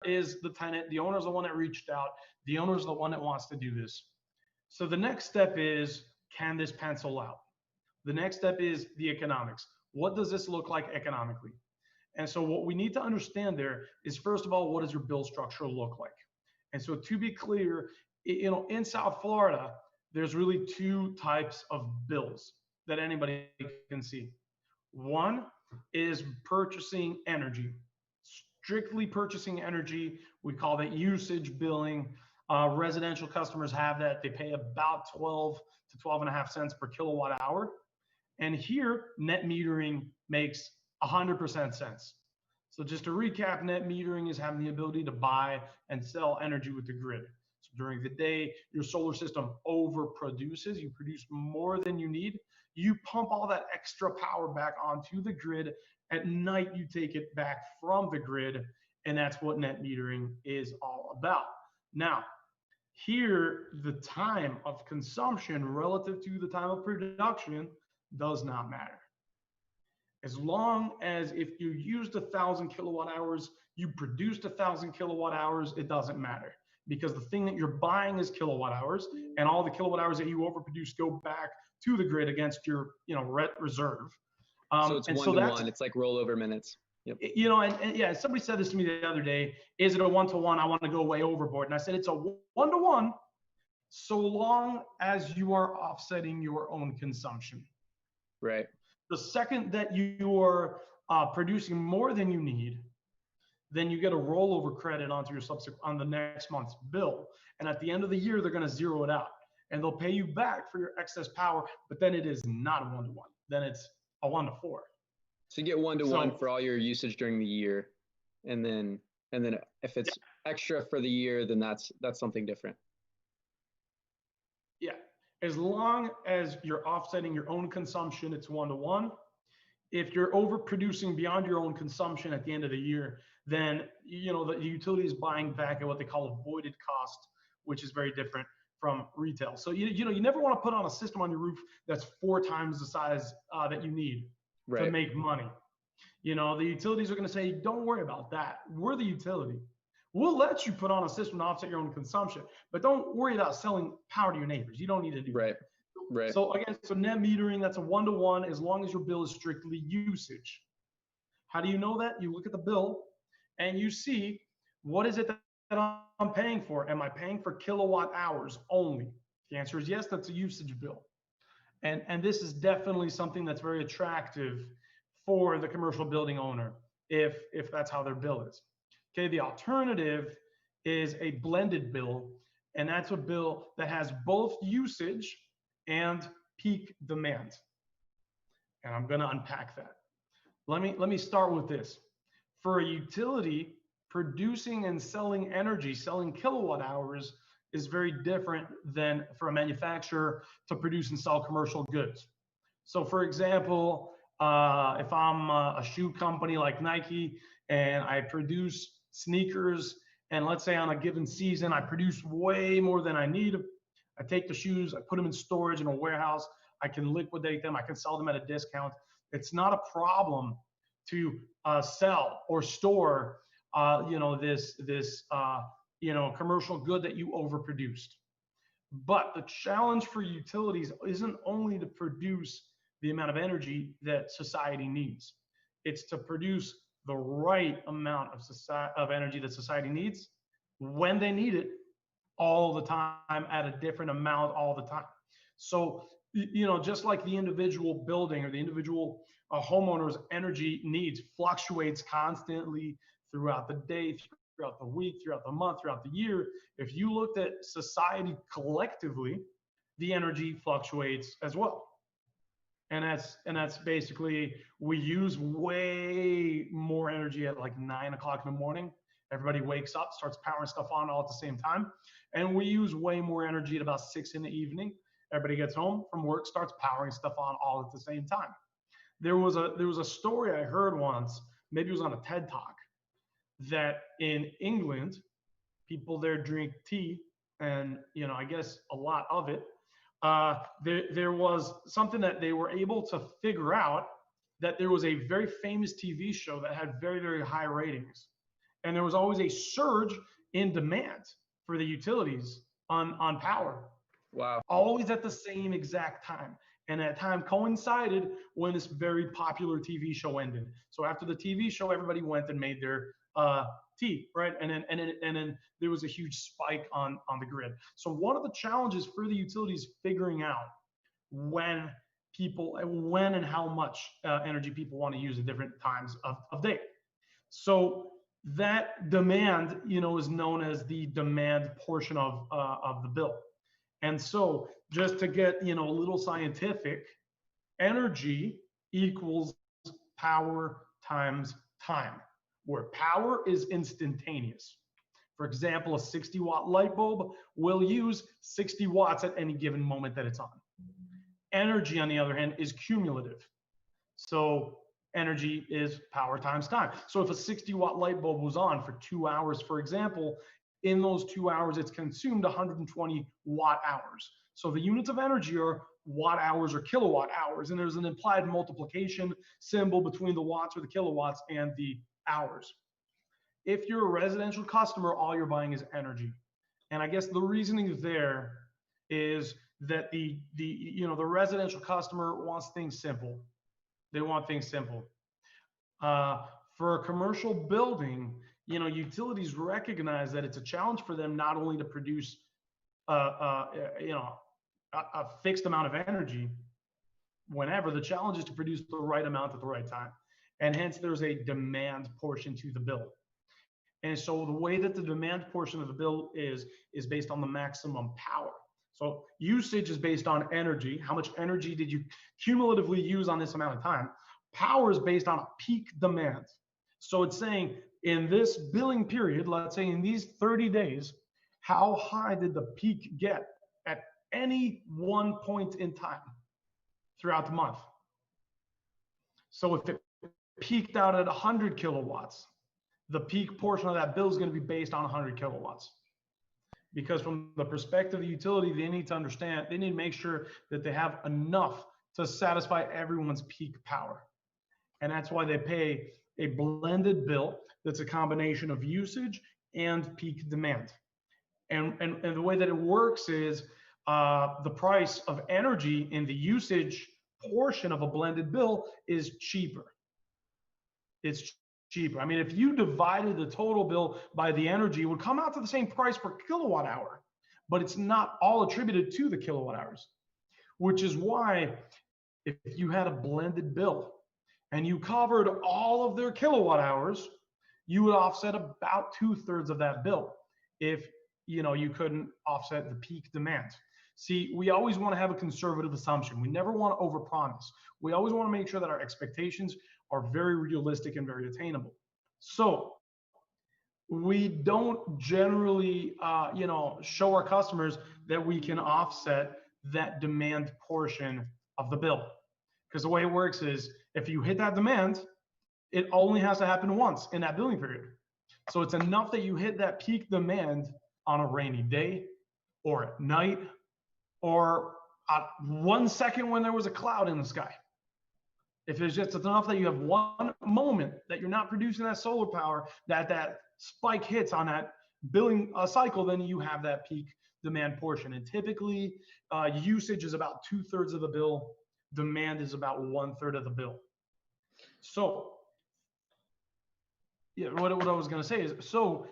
is the tenant. The owner is the one that reached out. The owner is the one that wants to do this. So the next step is, can this pencil out? The next step is the economics. What does this look like economically? And so what we need to understand there is, first of all, what does your bill structure look like? And so to be clear, in South Florida, there's really two types of bills that anybody can see. One is purchasing energy, strictly purchasing energy. We call that usage billing. Residential customers have that. They pay about 12 to 12 and a half cents per kilowatt hour. And here, net metering makes 100% sense. So just to recap, net metering is having the ability to buy and sell energy with the grid. So during the day, your solar system overproduces. You produce more than you need. You pump all that extra power back onto the grid. At night, you take it back from the grid, and that's what net metering is all about. Now, here, the time of consumption relative to the time of production does not matter. As long as if you used 1,000 kWh, you produced 1,000 kWh, it doesn't matter, because the thing that you're buying is kilowatt hours, and all the kilowatt hours that you overproduce go back to the grid against your reserve. So it's one to one. It's like rollover minutes. Yep. And yeah, somebody said this to me the other day. Is it a one-to-one? I want to go way overboard. And I said, it's a one-to-one so long as you are offsetting your own consumption. Right. The second that you are producing more than you need, then you get a rollover credit onto your on the next month's bill. And at the end of the year, they're going to zero it out. And they'll pay you back for your excess power, but then it is not a one-to-one. Then it's a 1-to-4. So you get 1-to-1 for all your usage during the year, and then if it's extra for the year, then that's something different. Yeah, as long as you're offsetting your own consumption, it's 1-to-1. If you're overproducing beyond your own consumption at the end of the year, then the utility is buying back at what they call a voided cost, which is very different from retail. So you never want to put on a system on your roof that's 4 times the size that you need. Right. To make money. The utilities are going to say, don't worry about that. We're the utility. We'll let you put on a system to offset your own consumption, but don't worry about selling power to your neighbors. You don't need to do that. Right. So again, net metering, that's a 1-to-1 as long as your bill is strictly usage. How do you know that? You look at the bill and you see, what is it that I'm paying for? Am I paying for kilowatt hours only? The answer is yes, that's a usage bill. And this is definitely something that's very attractive for the commercial building owner if that's how their bill is. Okay, the alternative is a blended bill, and that's a bill that has both usage and peak demand. And I'm going to unpack that. Let me start with this. For a utility, producing and selling energy, selling kilowatt hours, is very different than for a manufacturer to produce and sell commercial goods. So for example, if I'm a shoe company like Nike and I produce sneakers, and let's say on a given season, I produce way more than I need. I take the shoes, I put them in storage in a warehouse, I can liquidate them, I can sell them at a discount. It's not a problem to sell or store this commercial good that you overproduced. But the challenge for utilities isn't only to produce the amount of energy that society needs. It's to produce the right amount of energy that society needs when they need it, all the time, at a different amount all the time. So, just like the individual building or the individual homeowner's energy needs fluctuates constantly throughout the day, throughout the week, throughout the month, throughout the year. If you looked at society collectively, the energy fluctuates as well. And that's basically, we use way more energy at like 9 o'clock in the morning. Everybody wakes up, starts powering stuff on all at the same time. And we use way more energy at about 6 in the evening. Everybody gets home from work, starts powering stuff on all at the same time. There was a story I heard once, maybe it was on a TED Talk, that in England, people there drink tea, and I guess a lot of it. There was something that they were able to figure out, that there was a very famous TV show that had very, very high ratings. and there was always a surge in demand for the utilities on power, Wow. always at the same exact time. And that time coincided when this very popular TV show ended. So after the TV show, everybody went and made their tea, right? And then there was a huge spike on the grid. So one of the challenges for the utilities figuring out when when and how much energy people want to use at different times of day. So that demand, is known as the demand portion of the bill. And so just to get, a little scientific, energy equals power times time, where power is instantaneous. For example, a 60-watt light bulb will use 60 watts at any given moment that it's on. Energy, on the other hand, is cumulative. So energy is power times time. So if a 60-watt light bulb was on for 2 hours, for example, in those 2 hours, it's consumed 120 watt hours. So the units of energy are watt hours or kilowatt hours, and there's an implied multiplication symbol between the watts or the kilowatts and the hours. If you're a residential customer, all you're buying is energy. And I guess the reasoning there is that the residential customer wants things simple. They want things simple. For a commercial building, utilities recognize that it's a challenge for them not only to produce, a fixed amount of energy whenever. The challenge is to produce the right amount at the right time. And hence there's a demand portion to the bill. And so the way that the demand portion of the bill is based on the maximum power. So usage is based on energy. How much energy did you cumulatively use on this amount of time? Power is based on peak demand. So it's saying in this billing period, let's say in these 30 days, how high did the peak get at any one point in time throughout the month? So if it peaked out at 100 kilowatts, the peak portion of that bill is going to be based on 100 kilowatts. Because from the perspective of the utility, they need to understand, they need to make sure that they have enough to satisfy everyone's peak power. And that's why they pay a blended bill that's a combination of usage and peak demand. And the way that it works is the price of energy in the usage portion of a blended bill is cheaper. It's cheaper. I mean, if you divided the total bill by the energy, it would come out to the same price per kilowatt hour, but it's not all attributed to the kilowatt hours, which is why if you had a blended bill and you covered all of their kilowatt hours, you would offset about 2/3 of that bill if you couldn't offset the peak demand. See, we always want to have a conservative assumption. We never want to overpromise. We always want to make sure that our expectations are very realistic and very attainable. So we don't generally, show our customers that we can offset that demand portion of the bill. Because the way it works is if you hit that demand, it only has to happen once in that billing period. So it's enough that you hit that peak demand on a rainy day or at night or at 1 second when there was a cloud in the sky. If it's just enough that you have one moment that you're not producing that solar power, that spike hits on that billing cycle, then you have that peak demand portion. And typically usage is about 2/3 of the bill. Demand is about 1/3 of the bill. So yeah, what I was going to say is, so,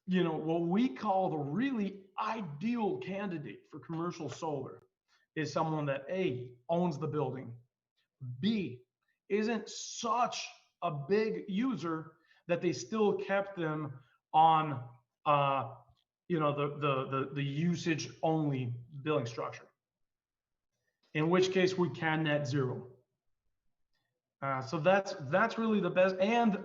what we call the really ideal candidate for commercial solar is someone that A, owns the building, B, isn't such a big user that they still kept them on the usage only billing structure, in which case we can net zero. So that's really the best, and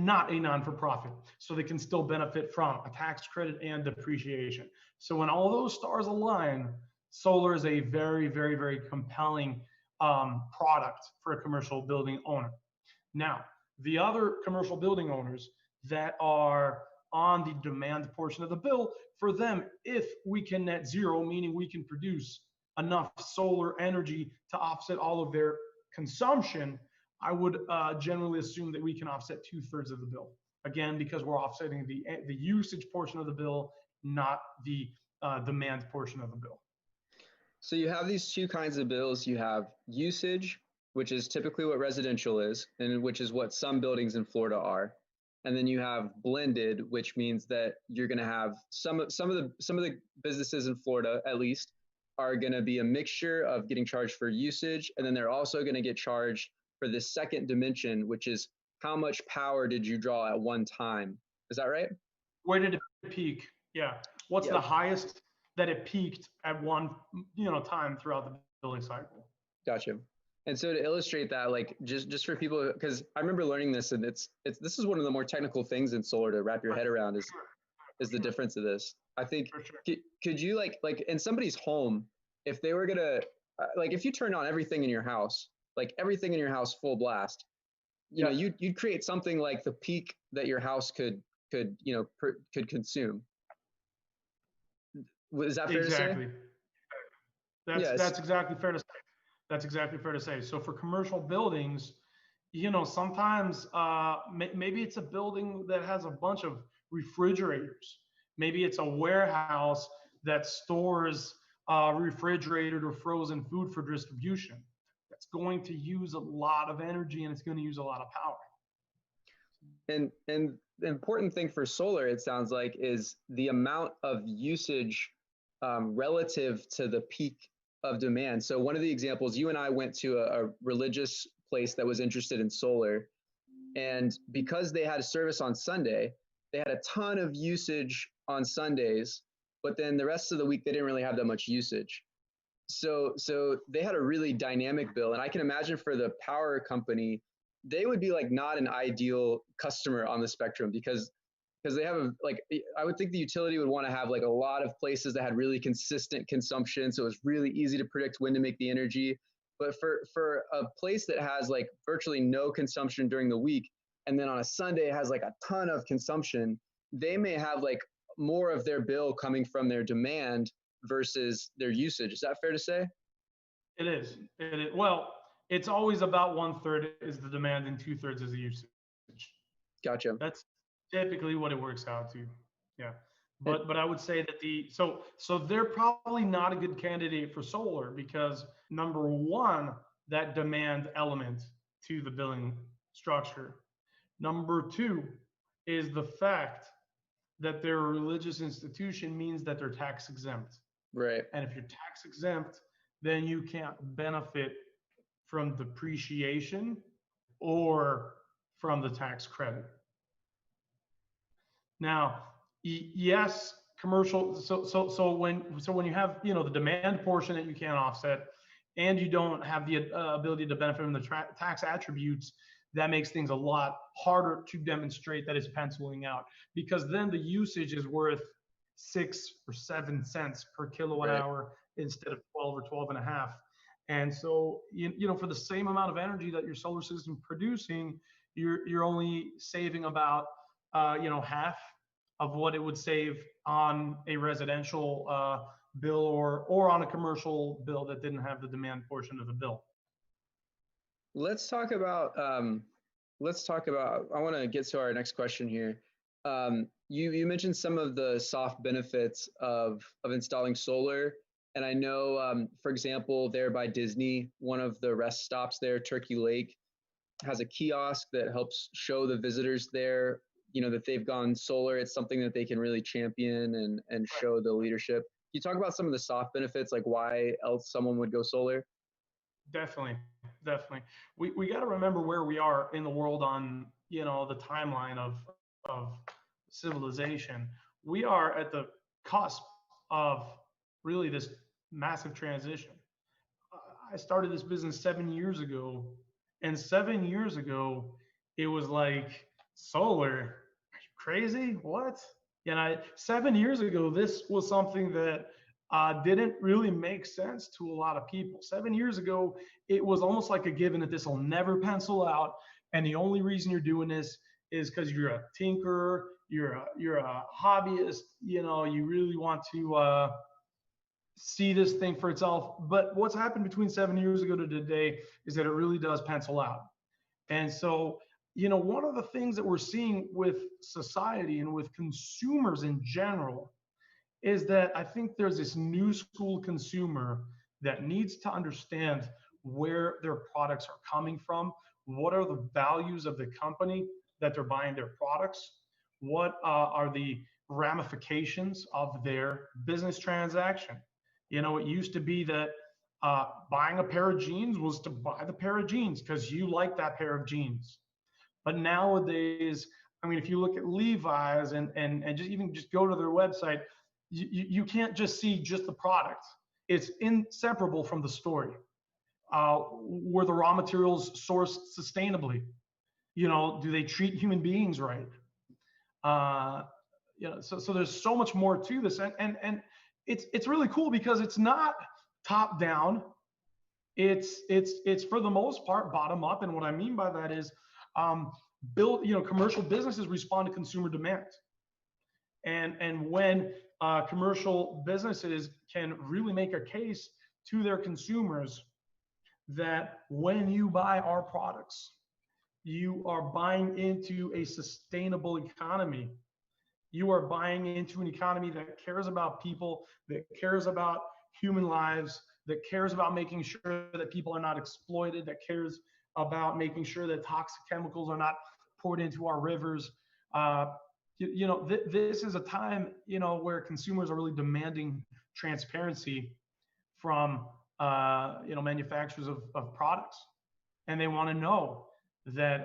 not a non-for-profit, so they can still benefit from a tax credit and depreciation. So when all those stars align, solar is a very, very, very compelling product for a commercial building owner. Now, the other commercial building owners that are on the demand portion of the bill, for them, if we can net zero, meaning we can produce enough solar energy to offset all of their consumption, I would generally assume that we can offset 2/3 of the bill. Again, because we're offsetting the usage portion of the bill, not the demand portion of the bill. So you have these two kinds of bills. You have usage, which is typically what residential is, and which is what some buildings in Florida are. And then you have blended, which means that you're going to have some of the businesses in Florida, at least, are going to be a mixture of getting charged for usage, and then they're also going to get charged for the second dimension, which is how much power did you draw at one time. Is that right? Where did it peak? Yeah. What's Yeah. the highest that it peaked at one time throughout the billing cycle? Gotcha. And so to illustrate that, like just for people, because I remember learning this, and this is one of the more technical things in solar to wrap your head around is the difference of this. I think could you like in somebody's home, if they were gonna like if you turned on everything in your house, like everything in your house full blast, you know, you'd create something like the peak that your house could consume. Is that fair to say? That's exactly fair to say. That's exactly fair to say. So for commercial buildings, sometimes maybe it's a building that has a bunch of refrigerators. Maybe it's a warehouse that stores refrigerated or frozen food for distribution. That's going to use a lot of energy, and it's going to use a lot of power. And the important thing for solar, it sounds like, is the amount of usage relative to the peak of demand. So one of the examples, you and I went to a religious place that was interested in solar, and because they had a service on Sunday, they had a ton of usage on Sundays, but then the rest of the week they didn't really have that much usage. So they had a really dynamic bill, and I can imagine for the power company, they would be like not an ideal customer on the spectrum because they have I would think the utility would want to have like a lot of places that had really consistent consumption, so it was really easy to predict when to make the energy. But for a place that has like virtually no consumption during the week, and then on a Sunday has like a ton of consumption, they may have like more of their bill coming from their demand versus their usage. Is that fair to say? It is. Well, it's always about 1/3 is the demand and 2/3 is the usage. Gotcha. That's typically what it works out to. Yeah. But I would say that so they're probably not a good candidate for solar because number one, that demand element to the billing structure. Number two is the fact that they're a religious institution means that they're tax exempt. Right. And if you're tax exempt, then you can't benefit from depreciation or from the tax credit. Now, yes, commercial. So when you have the demand portion that you can't offset, and you don't have the ability to benefit from the tax attributes, that makes things a lot harder to demonstrate that it's penciling out, because then the usage is worth 6 or 7 cents per kilowatt hour instead of 12 or 12 and a half. And so, for the same amount of energy that your solar system producing, you're only saving about half of what it would save on a residential bill or on a commercial bill that didn't have the demand portion of the bill. Let's talk about. I want to get to our next question here. You mentioned some of the soft benefits of installing solar, and I know, for example, there by Disney, one of the rest stops there, Turkey Lake, has a kiosk that helps show the visitors there, that they've gone solar. It's something that they can really champion and show the leadership. Can you talk about some of the soft benefits, like why else someone would go solar? Definitely. We got to remember where we are in the world on, the timeline of civilization. We are at the cusp of really this massive transition. I started this business 7 years ago, and 7 years ago, it was like, solar, are you crazy? What? 7 years ago, this was something that didn't really make sense to a lot of people. 7 years ago, it was almost like a given that this will never pencil out, and the only reason you're doing this is because you're a tinkerer, you're a hobbyist. You really want to see this thing for itself. But what's happened between 7 years ago to today is that it really does pencil out. And so, one of the things that we're seeing with society and with consumers in general is that I think there's this new school consumer that needs to understand where their products are coming from, what are the values of the company that they're buying their products, what are the ramifications of their business transaction. It used to be that buying a pair of jeans was to buy the pair of jeans because you like that pair of jeans. But nowadays, I mean, if you look at Levi's and just go to their website, you can't just see just the product. It's inseparable from the story. Were the raw materials sourced sustainably? Do they treat human beings right? Uh, so there's so much more to this, and it's really cool because it's not top down. It's for the most part bottom up, and what I mean by that is commercial businesses respond to consumer demand, and when commercial businesses can really make a case to their consumers that when you buy our products, you are buying into a sustainable economy. You are buying into an economy that cares about people, that cares about human lives, that cares about making sure that people are not exploited, that cares about making sure that toxic chemicals are not poured into our rivers. This is a time, where consumers are really demanding transparency from, manufacturers of products, and they want to know that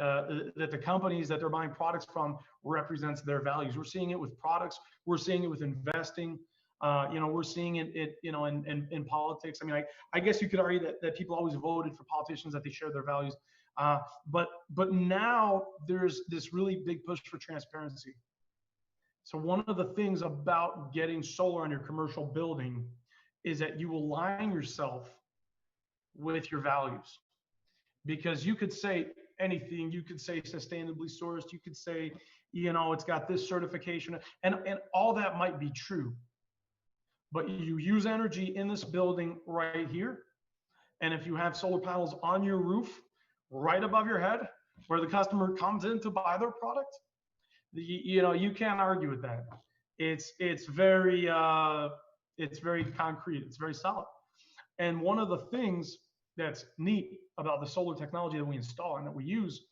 that the companies that they're buying products from represents their values. We're seeing it with products. We're seeing it with investing. We're seeing it in politics. I mean, I guess you could argue that people always voted for politicians that they share their values. But now there's this really big push for transparency. So one of the things about getting solar on your commercial building is that you align yourself with your values, because you could say anything. You could say sustainably sourced. You could say, it's got this certification, and all that might be true. But you use energy in this building right here, and if you have solar panels on your roof, right above your head, where the customer comes in to buy their product, you can't argue with that. It's very concrete. It's very solid. And one of the things that's neat about the solar technology that we install and that we use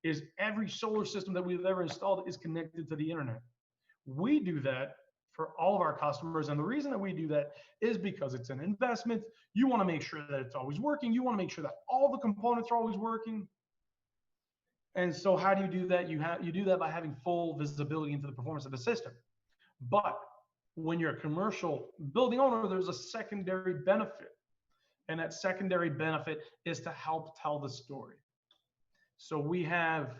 is every solar system that we've ever installed is connected to the internet. We do that for all of our customers. And the reason that we do that is because it's an investment. You want to make sure that it's always working. You want to make sure that all the components are always working. And so how do you do that? You do that by having full visibility into the performance of the system. But when you're a commercial building owner, there's a secondary benefit. And that secondary benefit is to help tell the story. So we have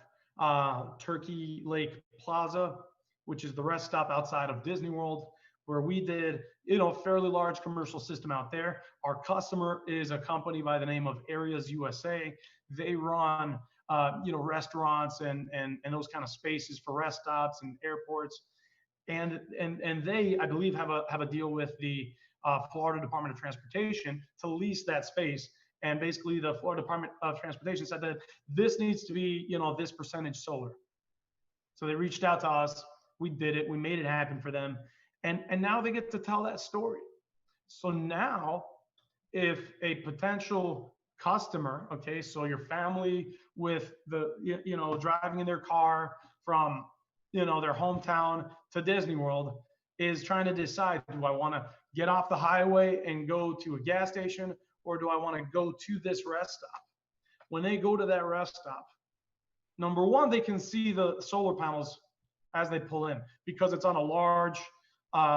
Turkey Lake Plaza, which is the rest stop outside of Disney World, where we did a fairly large commercial system out there. Our customer is a company by the name of Areas USA. They run restaurants and those kind of spaces for rest stops and airports, and they, I believe, have a deal with the Florida Department of Transportation to lease that space. And basically, the Florida Department of Transportation said that this needs to be, this percentage solar. So they reached out to us. We did it. We made it happen for them. And now they get to tell that story. So now, if a potential customer, okay, so your family with driving in their car from, their hometown to Disney World, is trying to decide, do I want to get off the highway and go to a gas station, or do I want to go to this rest stop? When they go to that rest stop, number one, they can see the solar panels as they pull in, because it's on a large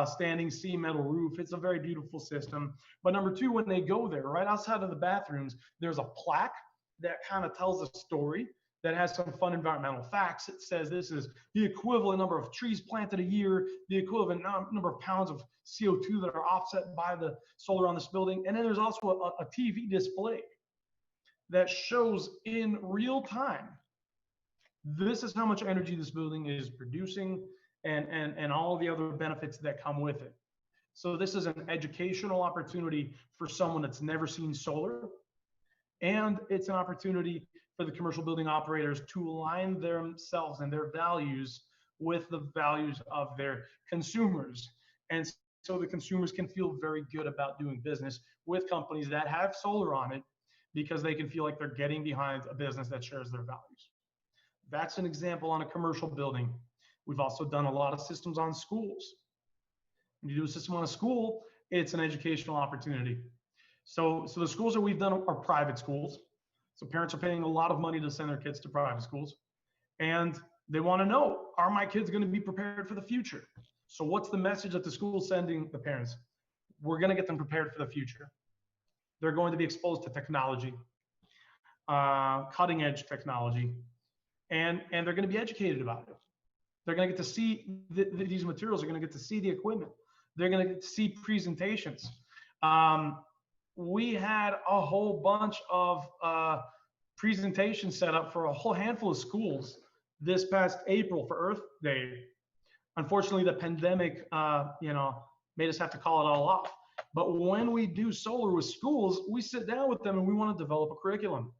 standing seam metal roof. It's a very beautiful system. But number two, when they go there, right outside of the bathrooms, there's a plaque that kind of tells a story that has some fun environmental facts. It says this is the equivalent number of trees planted a year, the equivalent number of pounds of CO2 that are offset by the solar on this building. And then there's also a TV display that shows in real time, this is how much energy this building is producing, and all the other benefits that come with it. So this is an educational opportunity for someone that's never seen solar. And it's an opportunity for the commercial building operators to align themselves and their values with the values of their consumers. And so the consumers can feel very good about doing business with companies that have solar on it, because they can feel like they're getting behind a business that shares their values. That's an example on a commercial building. We've also done a lot of systems on schools. When you do a system on a school, it's an educational opportunity. So the schools that we've done are private schools. So parents are paying a lot of money to send their kids to private schools. And they want to know, are my kids going to be prepared for the future? So what's the message that the school is sending the parents? We're going to get them prepared for the future. They're going to be exposed to technology, cutting edge technology, and they're going to be educated about it. They're going to get to see these materials. They're going to get to see the equipment. They're going to get to see presentations. We had a whole bunch of presentations set up for a whole handful of schools this past April for Earth Day. Unfortunately, the pandemic, made us have to call it all off. But when we do solar with schools, we sit down with them and we want to develop a curriculum.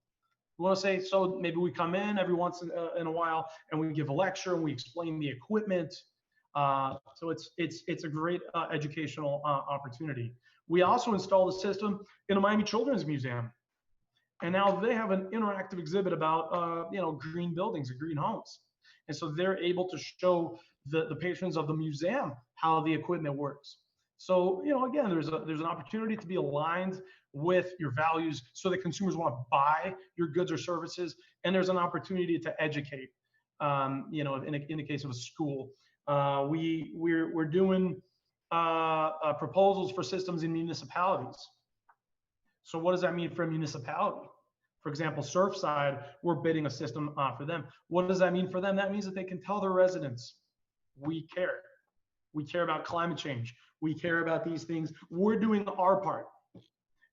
We want to say, so maybe we come in every once in a while and we give a lecture and we explain the equipment. So it's a great educational opportunity. We also installed a system in a Miami Children's Museum, and now they have an interactive exhibit about green buildings and green homes, and so they're able to show the patrons of the museum how the equipment works. So again, there's an opportunity to be aligned with your values, so that consumers want to buy your goods or services, and there's an opportunity to educate. In the case of a school, we're doing proposals for systems in municipalities. So what does that mean for a municipality? For example, Surfside, we're bidding a system for them. What does that mean for them? That means that they can tell their residents, we care. We care about climate change. We care about these things. We're doing our part.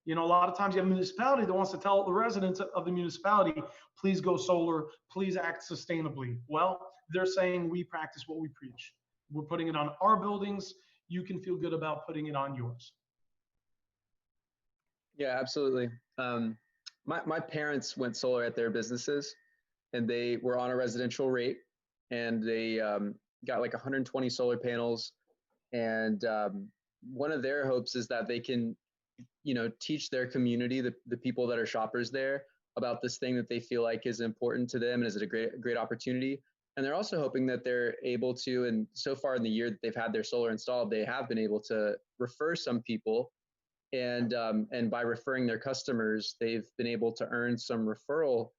A lot of times you have a municipality that wants to tell the residents of the municipality, please go solar, please act sustainably. Well, they're saying we practice what we preach. We're putting it on our buildings. You can feel good about putting it on yours. Yeah, absolutely. My parents went solar at their businesses, and they were on a residential rate, and they got like 120 solar panels. And one of their hopes is that they can, teach their community, the people that are shoppers there, about this thing that they feel like is important to them and is a great opportunity. And they're also hoping that they're able to, and so far in the year that they've had their solar installed, they have been able to refer some people. And by referring their customers, they've been able to earn some referral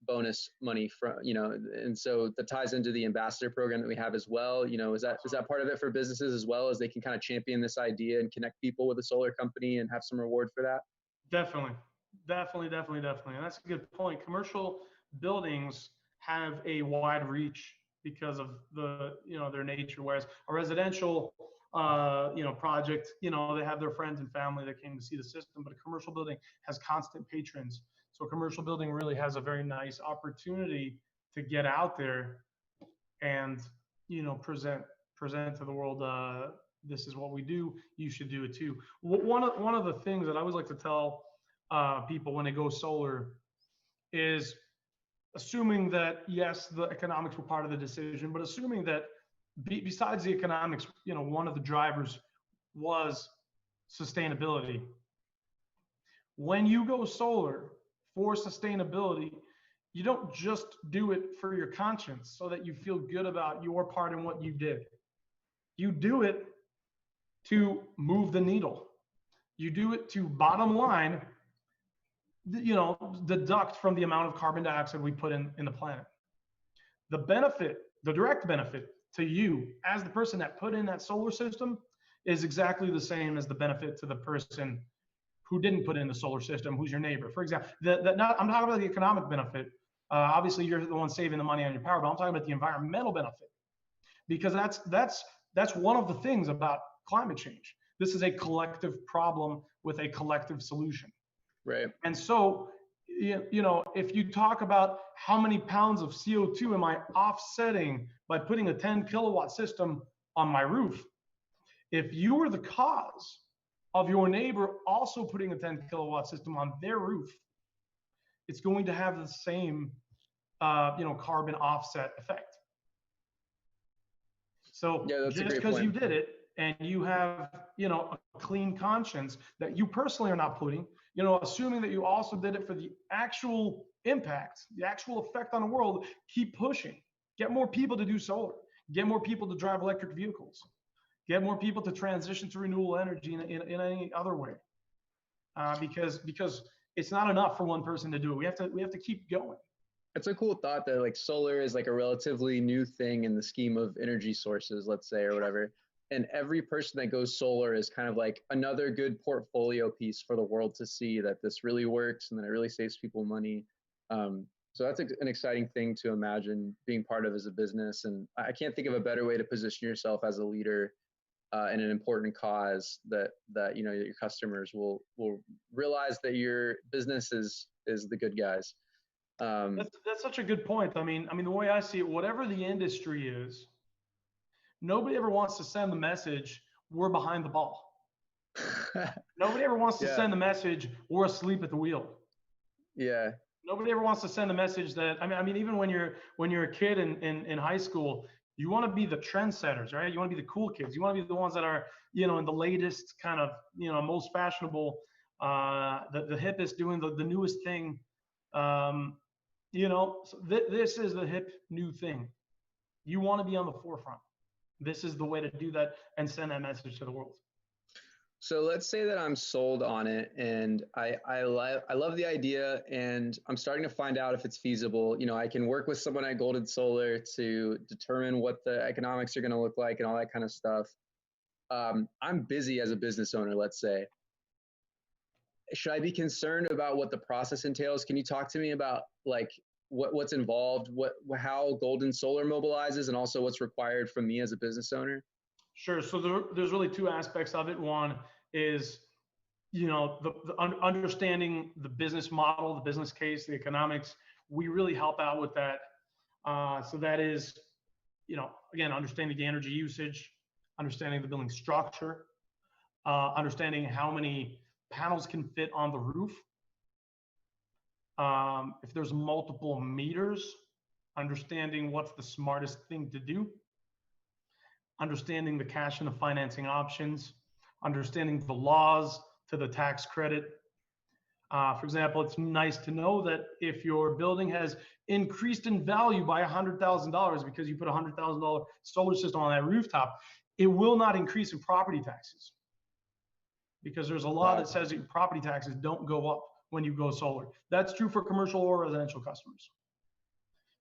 bonus money from, and so that ties into the ambassador program that we have as well. Is that part of it for businesses as well, as they can kind of champion this idea and connect people with a solar company and have some reward for that? Definitely. And that's a good point. Commercial buildings have a wide reach because of their nature, whereas a residential project, they have their friends and family that came to see the system, but a commercial building has constant patrons. So a commercial building really has a very nice opportunity to get out there and, present to the world, this is what we do. You should do it too. One of the things that I always like to tell people when they go solar is, assuming that, yes, the economics were part of the decision, but assuming that besides the economics, one of the drivers was sustainability. When you go solar for sustainability, you don't just do it for your conscience so that you feel good about your part in what you did. You do it to move the needle. You do it to, bottom line, deduct from the amount of carbon dioxide we put in the planet. The benefit, the direct benefit to you as the person that put in that solar system, is exactly the same as the benefit to the person who didn't put in the solar system, who's your neighbor. For example, I'm talking about the economic benefit. Obviously, you're the one saving the money on your power, but I'm talking about the environmental benefit, because that's one of the things about climate change. This is a collective problem with a collective solution. Right. And so, if you talk about how many pounds of CO2 am I offsetting by putting a 10 kilowatt system on my roof, if you were the cause of your neighbor also putting a 10 kilowatt system on their roof, it's going to have the same, carbon offset effect. So Yeah, that's a just great because point. you did it and you have, a clean conscience that you personally are not putting, assuming that you also did it for the actual impact, the actual effect on the world, keep pushing. Get more people to do solar. Get more people to drive electric vehicles. Get more people to transition to renewable energy in any other way. Because it's not enough for one person to do it. We have to keep going. It's a cool thought that like solar is like a relatively new thing in the scheme of energy sources, let's say, or Sure. whatever. And every person that goes solar is kind of like another good portfolio piece for the world to see that this really works and that it really saves people money. So that's an exciting thing to imagine being part of as a business. And I can't think of a better way to position yourself as a leader in an important cause that your customers will realize that your business is the good guys. Um, That's such a good point. I mean, the way I see it, whatever the industry is, nobody ever wants to send the message, we're behind the ball. Nobody ever wants to yeah, send the message, we're asleep at the wheel. yeah, Nobody ever wants to send the message that, I mean, even when you're a kid in high school, you want to be the trendsetters, right? You want to be the cool kids. You want to be the ones that are, in the latest kind of, most fashionable, the hippest, doing the newest thing. Um, so this is the hip new thing. You want to be on the forefront. This is the way to do that and send that message to the world. So let's say that I'm sold on it and I love the idea and I'm starting to find out if it's feasible. I can work with someone at Golden Solar to determine what the economics are going to look like and all that kind of stuff. I'm busy as a business owner, let's say. Should I be concerned about what the process entails? Can you talk to me about like what's involved, how Golden Solar mobilizes, and also what's required from me as a business owner? Sure. So there's really two aspects of it. One is, understanding the business model, the business case, the economics. We really help out with that. So that is, again, understanding the energy usage, understanding the building structure, understanding how many panels can fit on the roof. If there's multiple meters, understanding what's the smartest thing to do, understanding the cash and the financing options, understanding the laws to the tax credit. For example, it's nice to know that if your building has increased in value by $100,000 because you put a $100,000 solar system on that rooftop, it will not increase in property taxes, because there's a law Wow. that says that your property taxes don't go up when you go solar. That's true for commercial or residential customers.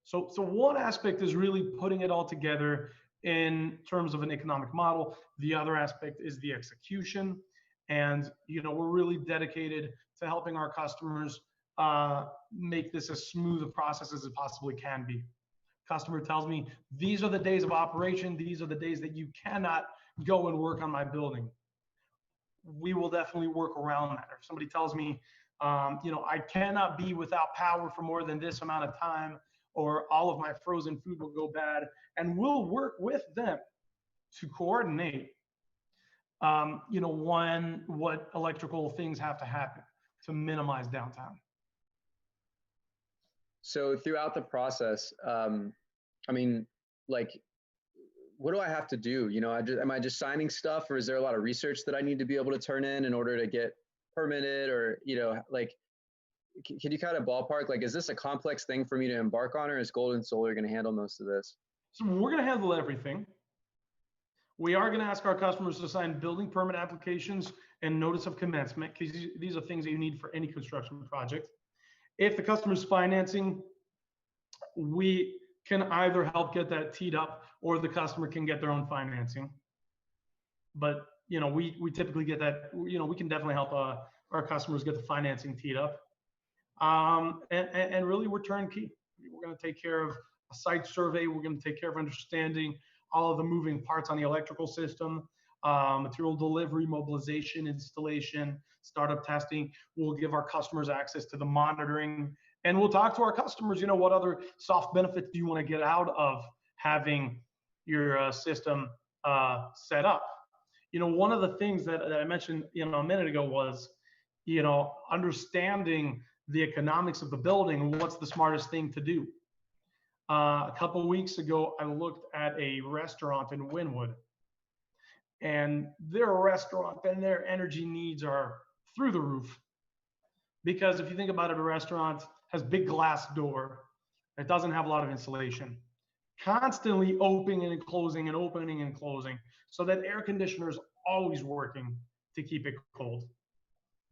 So one aspect is really putting it all together in terms of an economic model. The other aspect is the execution. And, we're really dedicated to helping our customers make this as smooth a process as it possibly can be. Customer tells me, these are the days of operation. These are the days that you cannot go and work on my building. We will definitely work around that. If somebody tells me, I cannot be without power for more than this amount of time, or all of my frozen food will go bad, and we'll work with them to coordinate, what electrical things have to happen to minimize downtime. So throughout the process, I mean, like, what do I have to do? Am I just signing stuff, or is there a lot of research that I need to be able to turn in order to get permitted, or like, can you kind of ballpark, like, is this a complex thing for me to embark on, or is Golden Solar going to handle most of this? So we're going to handle everything. We are going to ask our customers to sign building permit applications and notice of commencement, because these are things that you need for any construction project. If the customer's financing, we can either help get that teed up, or the customer can get their own financing. But we typically get that. We can definitely help our customers get the financing teed up. And really, we're turnkey. We're going to take care of a site survey. We're going to take care of understanding all of the moving parts on the electrical system, material delivery, mobilization, installation, startup testing. We'll give our customers access to the monitoring, and we'll talk to our customers. What other soft benefits do you want to get out of having your system set up? One of the things that I mentioned, a minute ago was, understanding the economics of the building and what's the smartest thing to do. A couple of weeks ago, I looked at a restaurant in Wynwood, and they're a restaurant and their energy needs are through the roof. Because if you think about it, a restaurant has big glass door. It doesn't have a lot of insulation, constantly opening and closing and opening and closing, so that air conditioner is always working to keep it cold.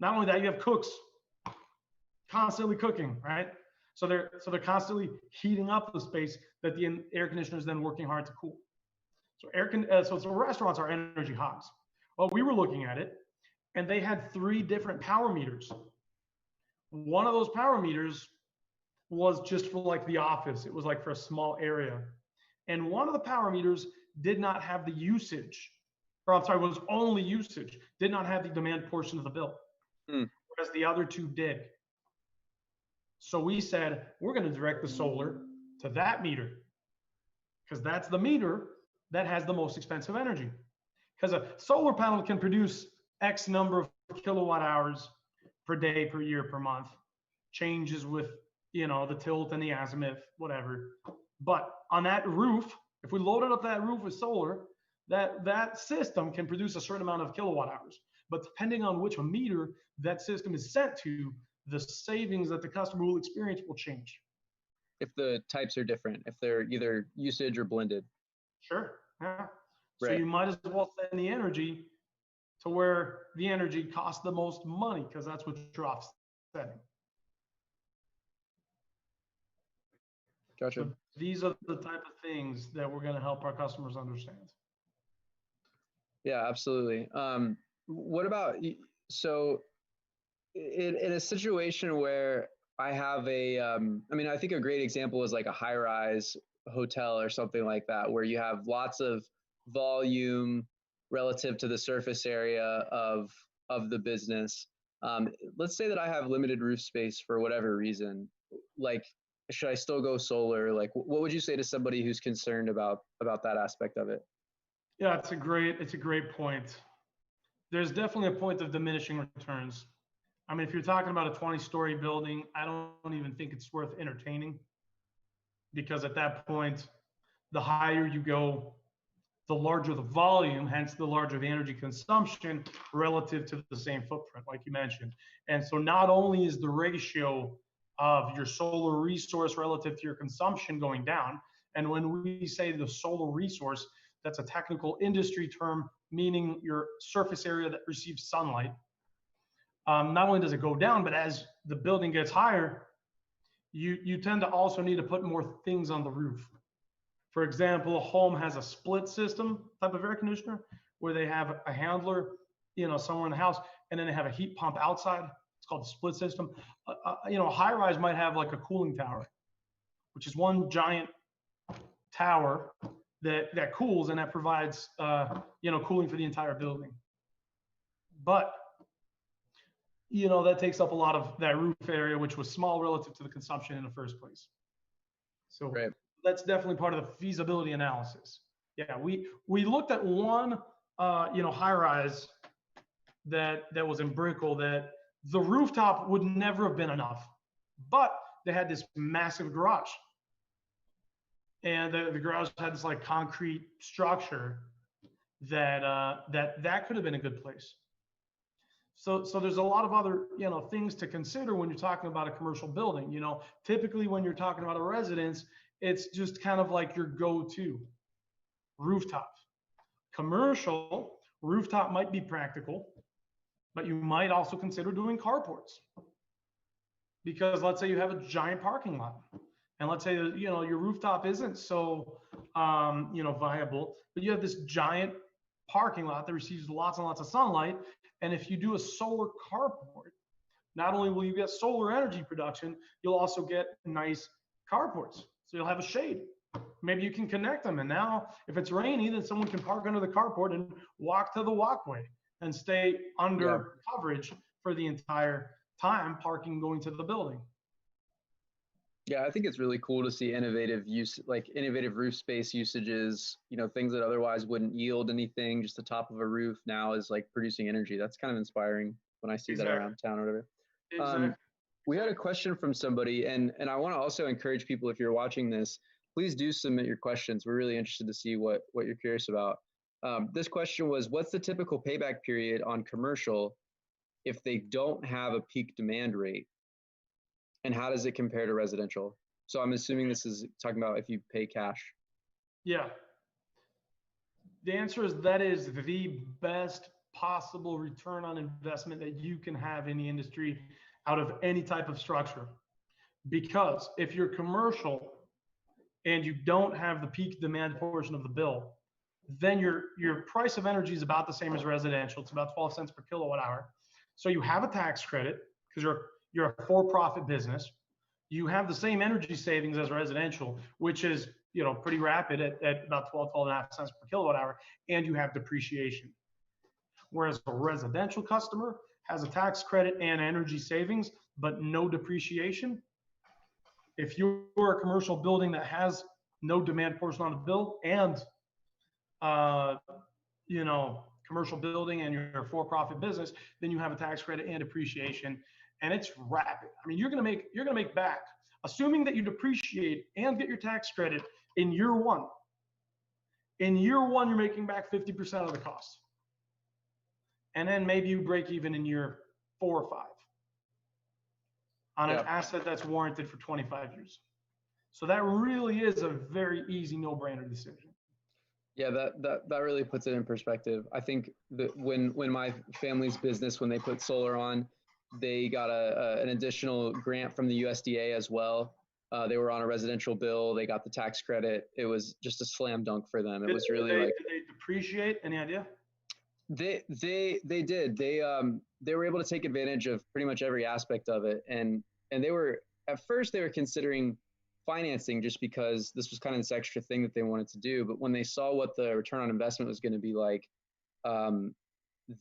Not only that, you have cooks constantly cooking, right? So they're constantly heating up the space that the air conditioner is then working hard to cool. So restaurants are energy hogs. Well, we were looking at it, and they had 3 different power meters. One of those power meters was just for like the office. It was like for a small area. And one of the power meters did not have the usage, or I'm sorry, was only usage, did not have the demand portion of the bill, whereas the other 2 did. So we said, we're going to direct the solar to that meter, because that's the meter that has the most expensive energy. Because a solar panel can produce X number of kilowatt hours per day, per year, per month, changes with, the tilt and the azimuth, whatever. But on that roof, if we loaded up that roof with solar, that system can produce a certain amount of kilowatt hours. But depending on which meter that system is sent to, the savings that the customer will experience will change. If the types are different, if they're either usage or blended. Sure. Yeah. Right. So you might as well send the energy to where the energy costs the most money, because that's what you're offsetting. Gotcha. So these are the type of things that we're going to help our customers understand. Yeah, absolutely. What about, so in a situation where I have I think a great example is like a high-rise hotel or something like that, where you have lots of volume relative to the surface area of the business. Let's say that I have limited roof space for whatever reason. Like, should I still go solar? Like, what would you say to somebody who's concerned about that aspect of it? Yeah, it's a great point. There's definitely a point of diminishing returns. I mean, if you're talking about a 20-story building, I don't even think it's worth entertaining, because at that point, the higher you go, the larger the volume, hence the larger the energy consumption relative to the same footprint, like you mentioned. And so not only is the ratio of your solar resource relative to your consumption going down, and when we say the solar resource, that's a technical industry term, meaning your surface area that receives sunlight. Not only does it go down, but as the building gets higher, you tend to also need to put more things on the roof. For example, a home has a split system type of air conditioner, where they have a handler, somewhere in the house, and then they have a heat pump outside. It's called the split system. A high rise might have like a cooling tower, which is one giant tower that cools and that provides cooling for the entire building. But that takes up a lot of that roof area, which was small relative to the consumption in the first place. So right. That's definitely part of the feasibility analysis. Yeah, we looked at one high rise that was in Brickell, that the rooftop would never have been enough, but they had this massive garage, and the garage had this like concrete structure that could have been a good place. So there's a lot of other things to consider when you're talking about a commercial building. Typically when you're talking about a residence, it's just kind of like your go-to rooftop. Commercial rooftop might be practical, but you might also consider doing carports, because let's say you have a giant parking lot, and let's say your rooftop isn't so viable, but you have this giant parking lot that receives lots and lots of sunlight. And if you do a solar carport, not only will you get solar energy production, you'll also get nice carports. So you'll have a shade. Maybe you can connect them. And now if it's rainy, then someone can park under the carport and walk to the walkway and stay under coverage for the entire time parking going to the building. Yeah, I think it's really cool to see innovative roof space usages, things that otherwise wouldn't yield anything, just the top of a roof now is like producing energy. That's kind of inspiring when I see that around town or whatever. Exactly. We had a question from somebody, and I want to also encourage people, if you're watching this, please do submit your questions. We're really interested to see what you're curious about. This question was, what's the typical payback period on commercial if they don't have a peak demand rate? And how does it compare to residential? So I'm assuming this is talking about if you pay cash. Yeah. The answer is that is the best possible return on investment that you can have in the industry out of any type of structure. Because if you're commercial and you don't have the peak demand portion of the bill, then your price of energy is about the same as residential. It's about 12 cents per kilowatt hour. So you have a tax credit because you're a for-profit business. You have the same energy savings as residential, which is pretty rapid at about 12.5 cents per kilowatt hour, and you have depreciation. Whereas a residential customer has a tax credit and energy savings, but no depreciation. If you're a commercial building that has no demand portion on the bill and commercial building and you're a for-profit business, then you have a tax credit and depreciation, and it's rapid. I mean, you're gonna make back, assuming that you depreciate and get your tax credit in year one. In year one, you're making back 50% of the cost. And then maybe you break even in year 4 or 5 on an asset that's warranted for 25 years. So that really is a very easy no-brainer decision. Yeah, that really puts it in perspective. I think that when my family's business, when they put solar on, they got an additional grant from the USDA as well. They were on a residential bill. They got the tax credit. It was just a slam dunk for them. It was really did they depreciate? Any idea? They did. They were able to take advantage of pretty much every aspect of it. And they were, at first they were considering financing just because this was kind of this extra thing that they wanted to do. But when they saw what the return on investment was going to be like,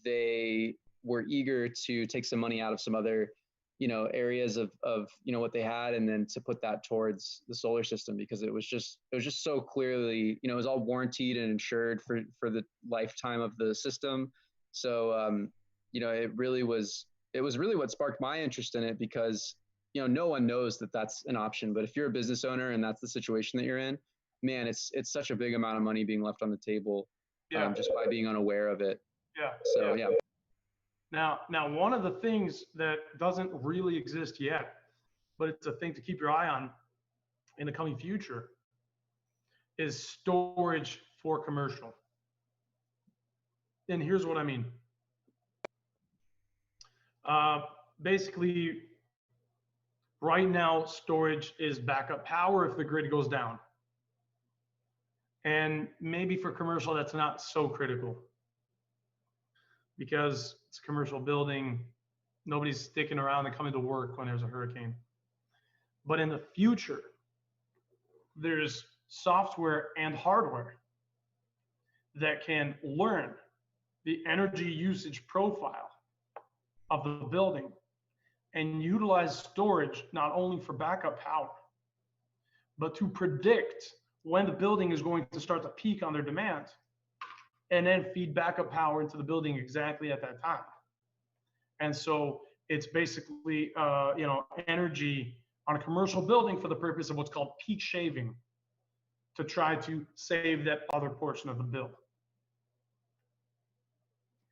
they were eager to take some money out of some other, areas of what they had, and then to put that towards the solar system, because it was just so clearly, it was all warranted and insured for the lifetime of the system. So, it was really what sparked my interest in it, because, no one knows that that's an option. But if you're a business owner and that's the situation that you're in, man, it's such a big amount of money being left on the table, just by being unaware of it. Yeah. So, yeah. Now, one of the things that doesn't really exist yet, but it's a thing to keep your eye on in the coming future, is storage for commercial. And here's what I mean. Basically, right now, storage is backup power if the grid goes down. And maybe for commercial, that's not so critical, because it's a commercial building. Nobody's sticking around and coming to work when there's a hurricane. But in the future, there's software and hardware that can learn the energy usage profile of the building and utilize storage not only for backup power, but to predict when the building is going to start to peak on their demand, and then feed backup power into the building exactly at that time. And so it's basically, energy on a commercial building for the purpose of what's called peak shaving, to try to save that other portion of the bill.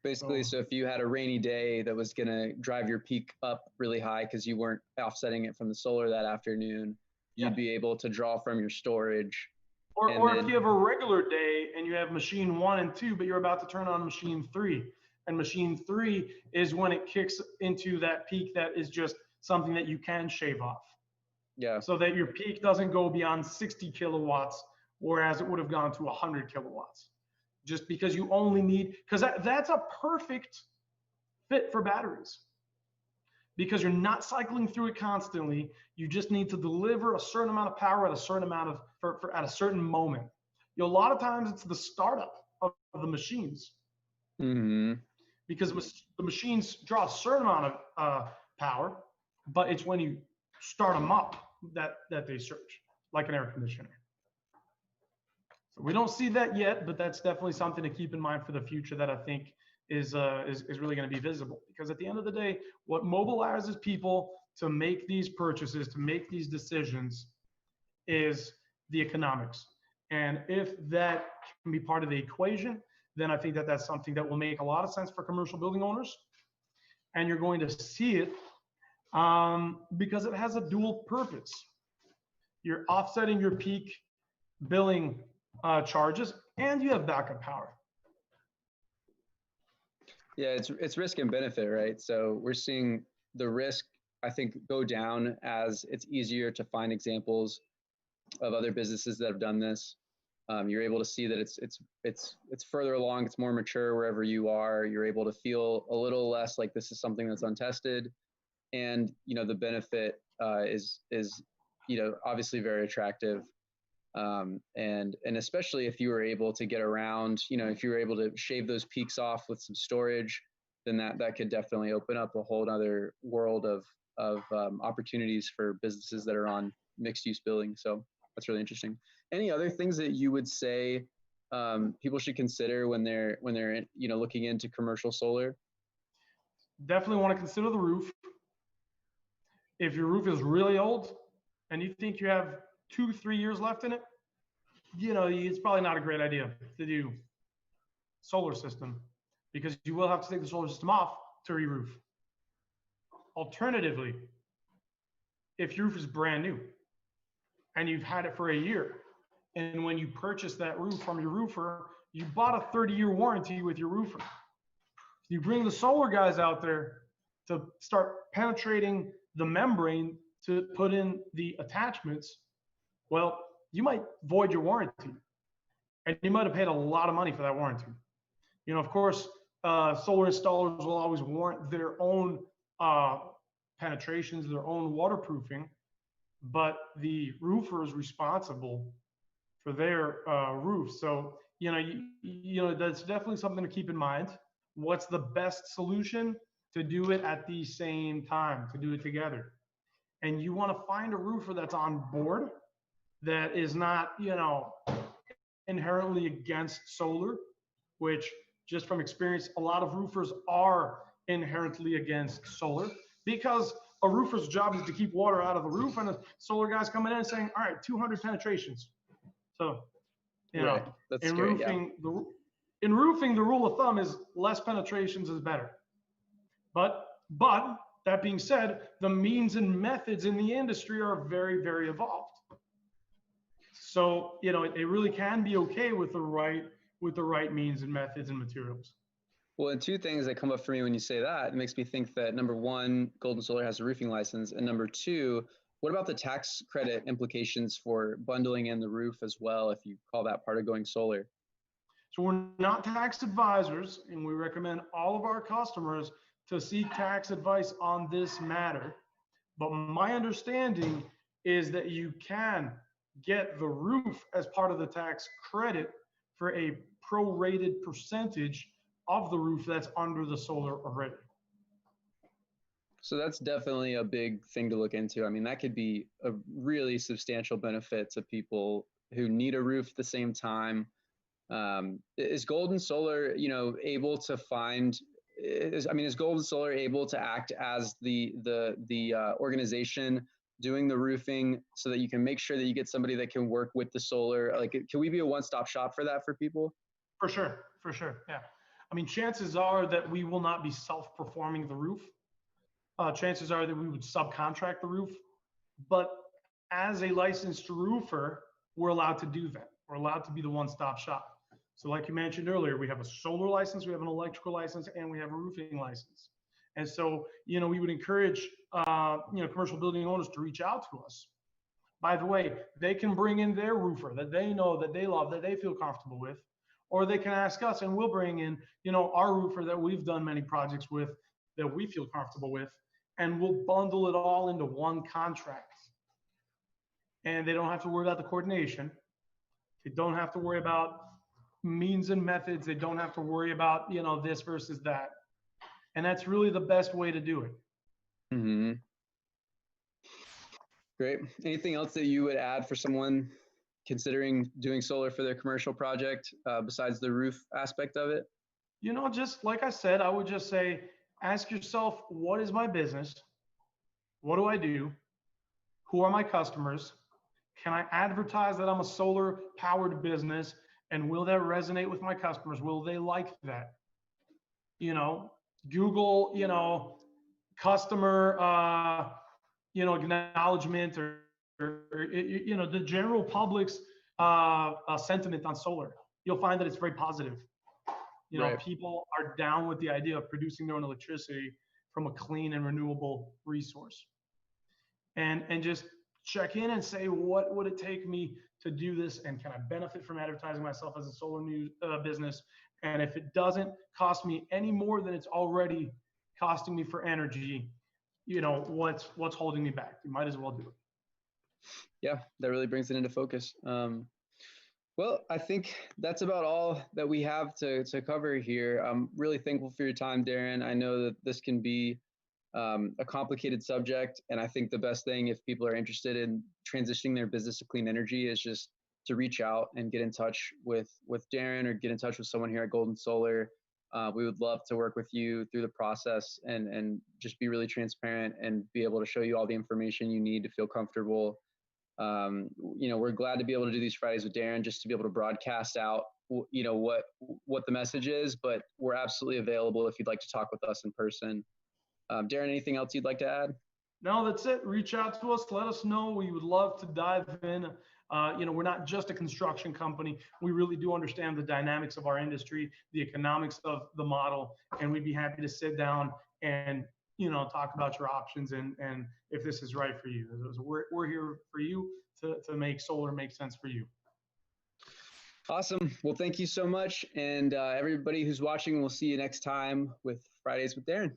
Basically, so if you had a rainy day that was going to drive your peak up really high because you weren't offsetting it from the solar that afternoon, you'd be able to draw from your storage. Or if you have a regular day and you have machine 1 and 2, but you're about to turn on machine 3, and machine 3 is when it kicks into that peak that is just something that you can shave off. Yeah. So that your peak doesn't go beyond 60 kilowatts, whereas it would have gone to 100 kilowatts. Just because you only need, because that's a perfect fit for batteries, because you're not cycling through it constantly. You just need to deliver a certain amount of power at a certain amount of at a certain moment. A lot of times it's the startup of the machines, because the machines draw a certain amount of power, but it's when you start them up that they surge, like an air conditioner. We don't see that yet, but that's definitely something to keep in mind for the future that I think is really going to be visible. Because at the end of the day, what mobilizes people to make these purchases, to make these decisions, is the economics. And if that can be part of the equation, then I think that that's something that will make a lot of sense for commercial building owners. And you're going to see it because it has a dual purpose. You're offsetting your peak billing charges, and you have backup power. Yeah, it's risk and benefit, right? So we're seeing the risk, I think, go down as it's easier to find examples of other businesses that have done this. You're able to see that it's further along, it's more mature wherever you are. You're able to feel a little less like this is something that's untested, and the benefit is obviously very attractive. And especially if you were able to get around, if you were able to shave those peaks off with some storage, then that could definitely open up a whole other world of opportunities for businesses that are on mixed use building. So that's really interesting. Any other things that you would say people should consider when they're looking into commercial solar? Definitely want to consider the roof. If your roof is really old and you think you have 2-3 years left in it, it's probably not a great idea to do solar system, because you will have to take the solar system off to re-roof. Alternatively, if your roof is brand new and you've had it for a year, and when you purchase that roof from your roofer, you bought a 30-year warranty with your roofer. You bring the solar guys out there to start penetrating the membrane to put in the attachments. Well, you might void your warranty, and you might have paid a lot of money for that warranty. Of course, solar installers will always warrant their own penetrations, their own waterproofing, but the roofer is responsible for their roof. So, that's definitely something to keep in mind. What's the best solution? To do it at the same time, to do it together. And you want to find a roofer that's on board, that is not, inherently against solar, which, just from experience, a lot of roofers are inherently against solar, because a roofer's job is to keep water out of the roof, and a solar guy's coming in and saying, all right, 200 penetrations. So, Right. That's in scary, roofing, in roofing, the rule of thumb is less penetrations is better. But that being said, the means and methods in the industry are very, very evolved. So, it really can be okay with the right means and methods and materials. Well, and two things that come up for me when you say that, it makes me think that, number one, Golden Solar has a roofing license, and number two, what about the tax credit implications for bundling in the roof as well, if you call that part of going solar? So we're not tax advisors, and we recommend all of our customers to seek tax advice on this matter. But my understanding is that you can get the roof as part of the tax credit for a prorated percentage of the roof that's under the solar already. So that's definitely a big thing to look into. I mean, that could be a really substantial benefit to people who need a roof at the same time. Is Golden Solar, able to find? Is Golden Solar able to act as the organization doing the roofing, so that you can make sure that you get somebody that can work with the solar? Like, can we be a one-stop shop for that for people? For sure, yeah. Chances are that we will not be self-performing the roof. Chances are that we would subcontract the roof. But as a licensed roofer, we're allowed to do that. We're allowed to be the one-stop shop. So like you mentioned earlier, we have a solar license, we have an electrical license, and we have a roofing license. And so, we would encourage, commercial building owners to reach out to us. By the way, they can bring in their roofer that they know, that they love, that they feel comfortable with, or they can ask us, and we'll bring in, our roofer that we've done many projects with, that we feel comfortable with, and we'll bundle it all into one contract. And they don't have to worry about the coordination. They don't have to worry about means and methods. They don't have to worry about, this versus that. And that's really the best way to do it. Mm-hmm. Great. Anything else that you would add for someone considering doing solar for their commercial project, besides the roof aspect of it? Just like I said, I would just say, ask yourself, what is my business? What do I do? Who are my customers? Can I advertise that I'm a solar powered business? And will that resonate with my customers? Will they like that? You know, Google, customer, acknowledgement, or the general public's sentiment on solar. You'll find that it's very positive. Right. People are down with the idea of producing their own electricity from a clean and renewable resource. And just check in and say, what would it take me to do this, and can I benefit from advertising myself as a solar news business? And if it doesn't cost me any more than it's already costing me for energy, what's holding me back? You might as well do it. Yeah, that really brings it into focus. Well, I think that's about all that we have to cover here. I'm really thankful for your time, Daren. I know that this can be a complicated subject, and I think the best thing, if people are interested in transitioning their business to clean energy, is just to reach out and get in touch with Daren, or get in touch with someone here at Golden Solar. We would love to work with you through the process, and just be really transparent and be able to show you all the information you need to feel comfortable. We're glad to be able to do these Fridays with Daren, just to be able to broadcast out, what the message is, but we're absolutely available if you'd like to talk with us in person. Daren, anything else you'd like to add? No, that's it. Reach out to us. Let us know. We would love to dive in. We're not just a construction company. We really do understand the dynamics of our industry, the economics of the model, and we'd be happy to sit down and talk about your options, and if this is right for you. We're here for you to make solar make sense for you. Awesome. Well, thank you so much. And everybody who's watching, we'll see you next time with Fridays with Daren.